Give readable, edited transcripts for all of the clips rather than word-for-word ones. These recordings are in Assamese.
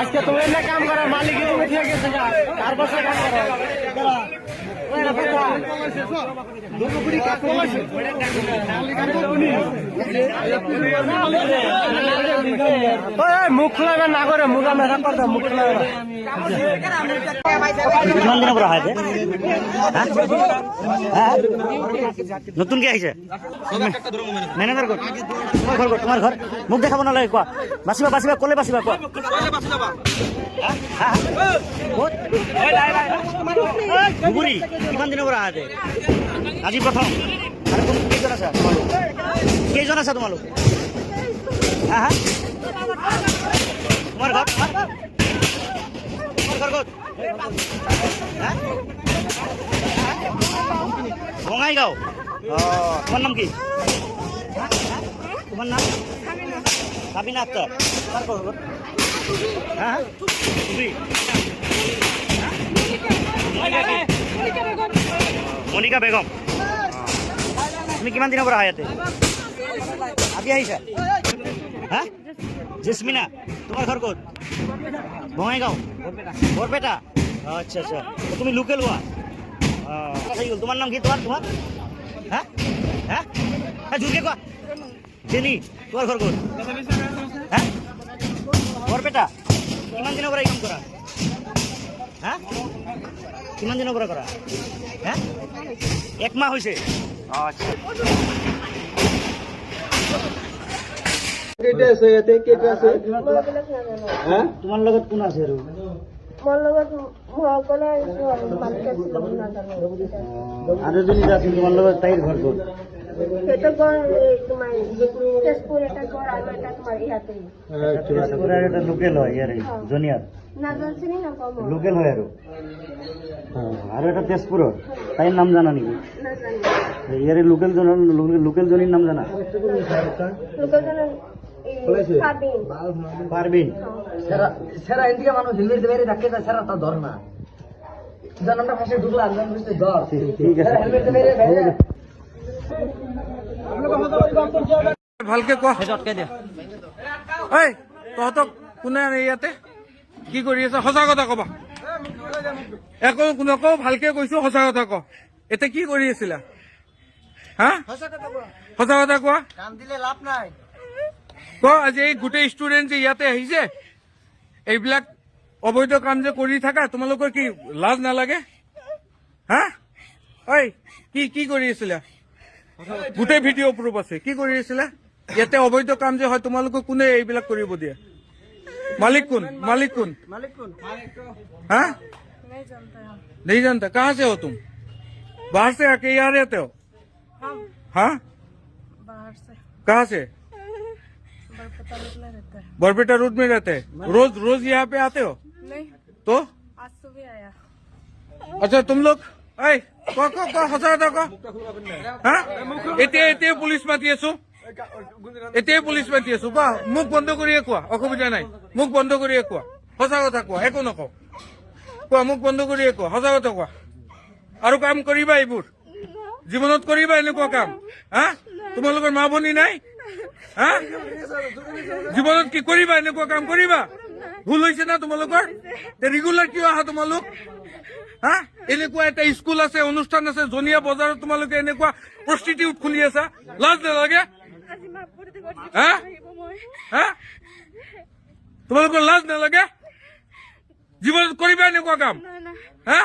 আজকে তুমি না কাম করার মালিক তুমি ঠিক আছে চার বছর কাম করো মুখ খোলা না করে মুখ আমরা করতাম মুখ খোলা নতুন কে আহিছে ম্যানেজার ঘর তোমার ঘর তোমার ঘর মুখ দেখাব নালাগে কোৱা বাচিবা বাচিবা কলে বাচিবা কোৱা ধুবুৰী কিমান দিনৰ পৰা আহাতে আজি প্ৰথম আৰু কেইজন আছা তোমালোক কেইজন আছা তোমালোক তোমাৰ ঘৰ তোমাৰ ঘৰ ক'ত বঙাইগাঁও তোমাৰ নাম কি তোমাৰ নাম সাবিনা আক্তাৰ মনিকা বেগম তুমি কিমান দিনৰ পৰা আহা ইয়াতে আজি আহিছা হা জেসমিনা তোমাৰ ঘৰ ক'ত বঙাইগাঁও বৰপেটা আচ্ছা আচ্ছা তুমি লোকেল হোৱা তোমাৰ নাম কি তোমাৰ তোমাৰ হ্যাঁ হ্যাঁ হ্যাঁ জুৰকে কোয়া জেনি তোমাৰ ঘৰ কোন হ্যাঁ বৰপেটা কিমান দিনৰ পৰা কাম কৰা হ্যাঁ কিমান দিনৰ পৰা কৰা হ্যাঁ এক মাহ হৈছে আচ্ছা কেইটা আছে ইয়াতে কেইটা আছে হ্যাঁ তোমাৰ লগত কোন আছে আৰু আর যদি যাচ্ছেন তোমার লোক তাইর ঘর কোন লোকেল হয় ইয়ার জনিয়ার লোকেল হয় আর এটা তেজপুর তাইর নাম জানা নাকি ইয়ারে লোকেল জনির নাম জানা পারবিন সেরা এদিকে মানুষ হেলমেট বাইরে থাকে না সেরা তা ধর না জানাটা পাশে ঢুকলাম ধর ঠিক আছে হেলমেট বাইরে বাইরে ভালকে কোৱা ঐ তহঁতক কোনে ইয়াতে কি কৰি আছে সঁচা কথা কবা একো নকওঁ ভালকে কৈছো সঁচা কথা ক এতিয়া কি কৰি আছিলা হা সঁচা কথা কোৱা কাম দিলে লাভ নাই ক আজি এই গোটেই ষ্টুডেণ্ট যে ইয়াতে আহিছে এইবিলাক অবৈধ কাম যে কৰি থাকা তোমালোকৰ কি লাজ নালাগে হা ঐ কি কৰি আছিলা গোটেই ভিডিঅ' প্ৰুফ আছে কি কৰি আছিলা ইয়াতে অবৈধ কাম যে হয় তোমালোকক কোনে এইবিলাক কৰিব দিয়ে मालिक कौन हाँ नहीं जानता कहाँ से हो तुम बाहर से आके यहाँ रहते हो हाँ बाहर से कहाँ से बरपेटा रोड में रहते हैं रोज यहाँ पे आते हो नहीं तो आज सुबह आया अच्छा तुम लोग এতিয়া পুলিচ মাতি আছো এতিয়াই পুলিচ মাতি আছো কোৱা মুখ বন্ধ কৰিয়ে কোৱা অসুবিধা নাই মুখ বন্ধ কৰিয়ে কোৱা সঁচা কথা কোৱা একো নকওঁ কোৱা মুখ বন্ধ কৰিয়ে কোৱা সঁচা কথা কোৱা আৰু কাম কৰিবা এইবোৰ জীৱনত কৰিবা এনেকুৱা কাম হা তোমালোকৰ মা ভনী নাই হা জীৱনত কি কৰিবা এনেকুৱা কাম কৰিবা ভুল হৈছে না তোমালোকৰ ৰেগুলাৰ কিয় আহা তোমালোক হা এনেকুৱা এটা স্কুল আছে অনুষ্ঠান আছে জনিয়া বজাৰত তোমালোকে এনেকুৱা প্ৰস্টিটিউট খুলি আছা লাজ নালাগে হা হা তোমালোকৰ লাজ নালাগে? জীৱনত কৰিবা এনেকুৱা কাম? হা?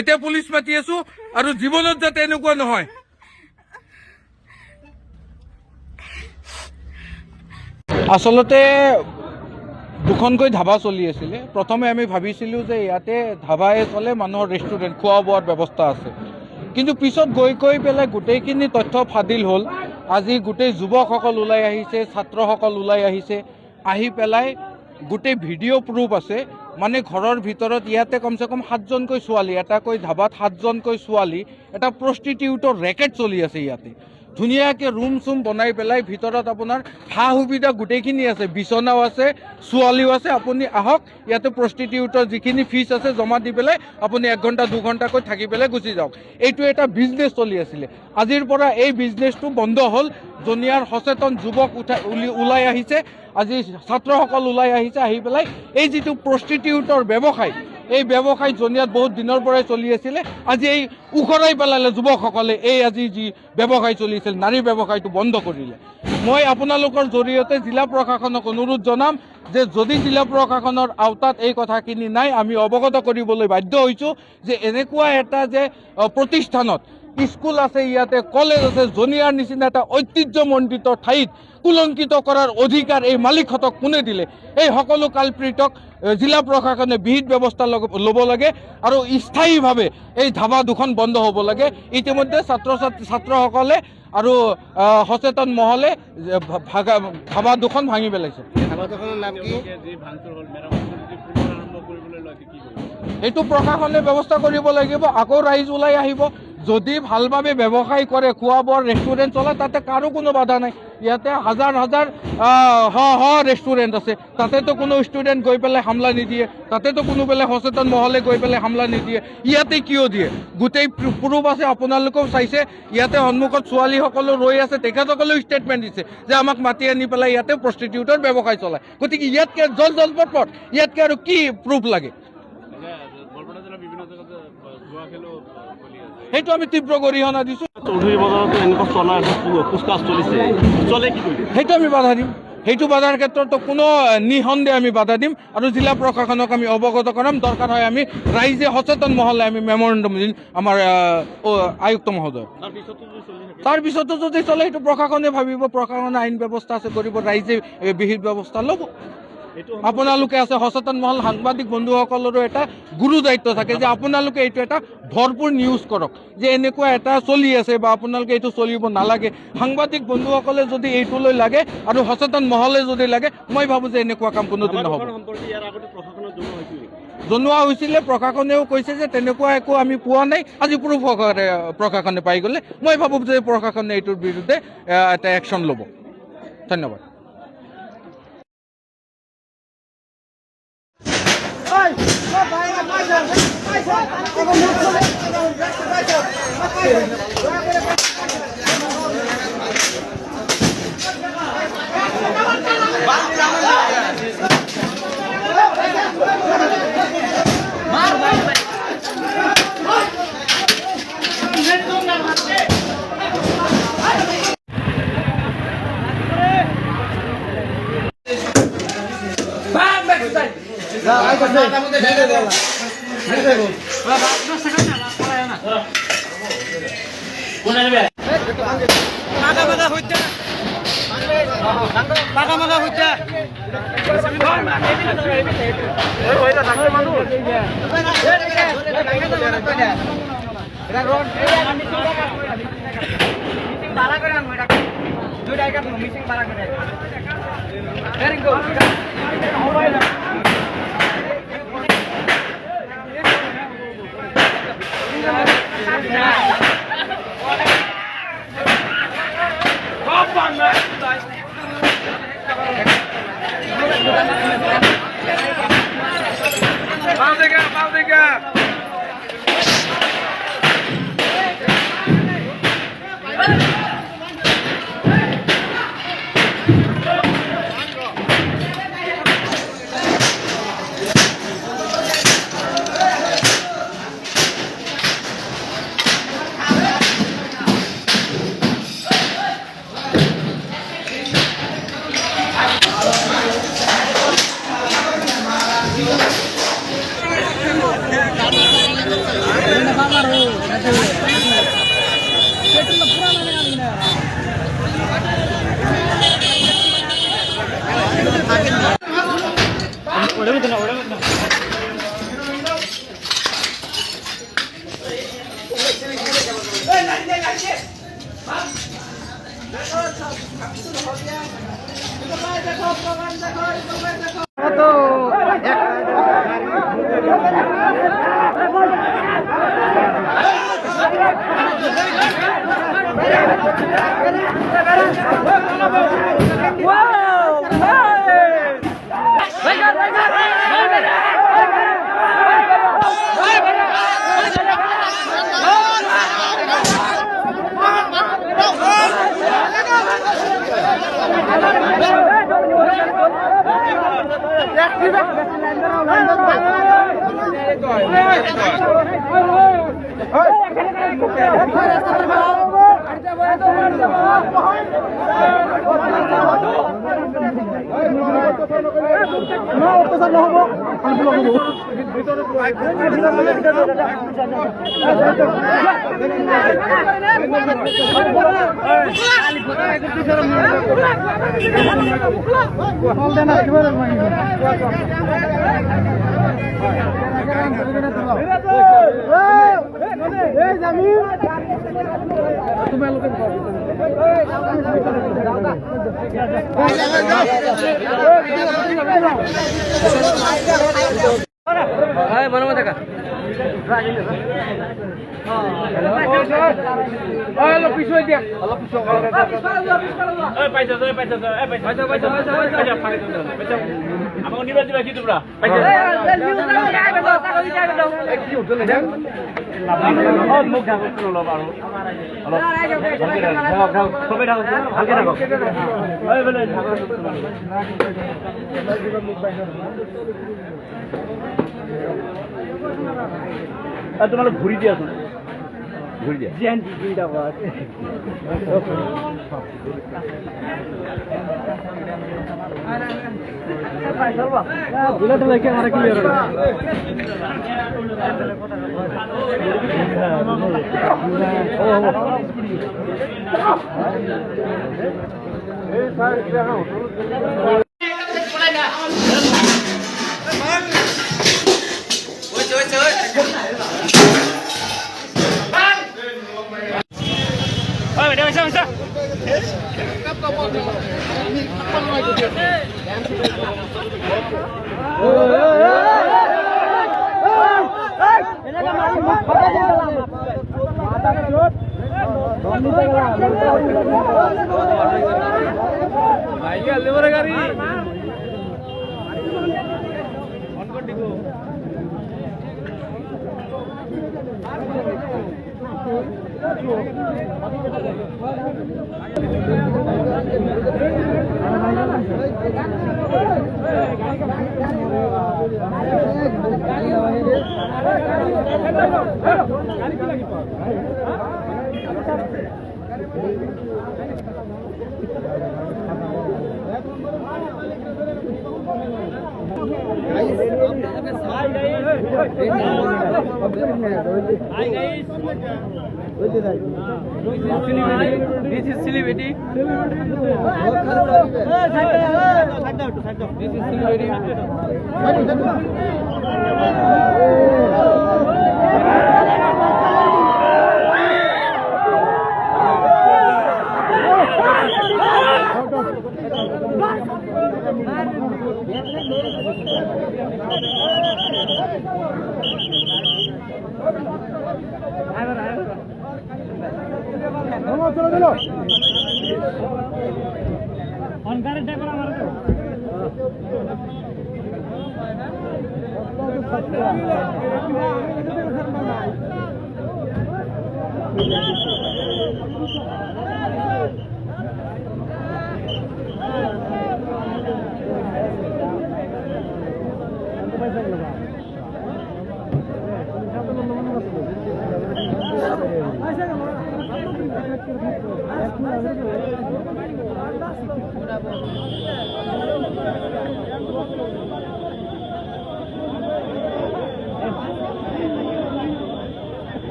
এতিয়া পুলিচ মাতি আছো আৰু জীৱনত যাতে এনেকুৱা নহয়। আচলতে দুখনকৈ ধাবা চলি আছিলে। প্ৰথমে আমি ভাবিছিলোঁ যে ইয়াতে ধাবাই চলে, মানুহৰ ৰেষ্টুৰেণ্ট খোৱা বোৱাৰ ব্যৱস্থা আছে। কিন্তু পিছত গৈ পেলাই গোটেইখিনি তথ্য ফাদিল হ'ল। আজি গোটেই যুৱকসকল ওলাই আহিছে, ছাত্ৰসকল ওলাই আহিছে, আহি পেলাই গোটেই ভিডিঅ' প্ৰুফ আছে। মানে ঘৰৰ ভিতৰত ইয়াতে কমচে কম 7জনকৈ ছোৱালী, এটাকৈ ধাবাত 7জনকৈ ছোৱালী, এটা প্ৰষ্টিটিউটৰ ৰেকেট চলি আছে ইয়াতে। ধুনীয়াকৈ ৰুম চুম বনাই পেলাই ভিতৰত আপোনাৰ সা সুবিধা গোটেইখিনি আছে, বিচনাও আছে, ছোৱালীও আছে। আপুনি আহক, ইয়াতে প্ৰষ্টিটিউটৰ যিখিনি ফিজ আছে জমা দি পেলাই আপুনি 1 ঘণ্টা 2 ঘণ্টাকৈ থাকি পেলাই গুচি যাওক। এইটো এটা বিজনেছ চলি আছিলে। আজিৰ পৰা এই বিজনেছটো বন্ধ হ'ল। জনিয়াৰ সচেতন যুৱক ওলাই আহিছে, আজি ছাত্ৰসকল ওলাই আহিছে, আহি পেলাই এই যিটো প্ৰষ্টিটিউটৰ ব্যৱসায়, এই ব্যৱসায় জনিয়াত বহুত দিনৰ পৰাই চলি আছিলে। আজি এই উখৰাই পেলালে যুৱকসকলে। এই আজি যি ব্যৱসায় চলিছিল, নাৰী ব্যৱসায়টো বন্ধ কৰিলে। মই আপোনালোকৰ জৰিয়তে জিলা প্ৰশাসনক অনুৰোধ জনাম যে যদি জিলা প্ৰশাসনৰ আওতাত এই কথাখিনি নাই, আমি অৱগত কৰিবলৈ বাধ্য হৈছোঁ যে এনেকুৱা এটা যে প্ৰতিষ্ঠানত, স্কুল আছে, ইয়াতে কলেজ আছে, জনিয়াৰ নিচিনা এটা ঐতিহ্যমণ্ডিত ঠাইত কুলংকিত কৰাৰ অধিকাৰ এই মালিকহঁতক কোনে দিলে? এই সকলো কালপ্ৰিতক জিলা প্ৰশাসনে বিহিত ব্যৱস্থা ল'ব লাগে আৰু স্থায়ীভাৱে এই ধাবা দুখন বন্ধ হ'ব লাগে। ইতিমধ্যে ছাত্ৰসকলে আৰু সচেতন মহলে ধাবা দুখন ভাঙি পেলাইছে। এইটো প্ৰশাসনে ব্যৱস্থা কৰিব লাগিব। আকৌ ৰাইজ ওলাই আহিব। যদি ভালভাৱে ব্যৱসায় কৰে, খোৱা বোৱাৰ ৰেষ্টুৰেণ্ট চলায়, তাতে কাৰো কোনো বাধা নাই। ইয়াতে হাজাৰ ৰেষ্টুৰেণ্ট আছে, তাতেতো কোনো ষ্টুডেণ্ট গৈ পেলাই হামলা নিদিয়ে, তাতেতো কোনো পেলাই সচেতন মহলে গৈ পেলাই হামলা নিদিয়ে। ইয়াতে কিয় দিয়ে? গোটেই প্ৰুফ আছে, আপোনালোকেও চাইছে। ইয়াতে সন্মুখত ছোৱালীসকলো ৰৈ আছে, তেখেতসকলেও ষ্টেটমেণ্ট দিছে যে আমাক মাতি আনি পেলাই ইয়াতে প্ৰষ্টিটিউটৰ ব্যৱসায় চলায়। গতিকে ইয়াতকৈ জলপট ইয়াতকৈ আৰু কি প্ৰুফ লাগে? সেইটো আমি তীব্ৰ গৰিহণা দিছোঁ। চৌধুৰী বজাৰতো এনেকুৱা চলা পুষ্কাছ চলিছে, চলে কি কৰিছে? সেইটো আমি বাধা দিম। সেইটো বাধাৰ ক্ষেত্ৰতো কোনো নিঃসন্দেহে আমি বাধা দিম আৰু জিলা প্ৰশাসনক আমি অৱগত কৰাম। দৰকাৰ হয় আমি ৰাইজে সচেতন মহলে আমি মেমৰেণ্ডাম দিম আমাৰ আয়ুক্ত মহোদয়। তাৰপিছতো যদি চলে সেইটো প্ৰশাসনে ভাবিব, প্ৰশাসনে আইন ব্যৱস্থা আছে কৰিব, ৰাইজে বিহিত ব্যৱস্থা ল'ব। আপোনালোকে আছে সচেতন মহল, সাংবাদিক বন্ধুসকলৰো এটা গুৰু দায়িত্ব থাকে যে আপোনালোকে এইটো এটা ভৰপূৰ নিউজ কৰক যে এনেকুৱা এটা চলি আছে বা আপোনালোকে এইটো চলিব নালাগে। সাংবাদিক বন্ধুসকলে যদি এইটোলৈ লাগে আৰু সচেতন মহলে যদি লাগে, মই ভাবোঁ যে এনেকুৱা কাম কোনোদিন নহ'ব। জনোৱা হৈছিলে, প্ৰশাসনেও কৈছে যে তেনেকুৱা একো আমি পোৱা নাই। আজি প্ৰুফ প্ৰশাসনে পাই গ'লে মই ভাবোঁ যে প্ৰশাসনে এইটোৰ বিৰুদ্ধে এটা একশ্যন ল'ব। ধন্যবাদ। তোমালোক ঘূৰি দিয়াচোন ঘূৰি দিয়া This is celebrity. Thank you.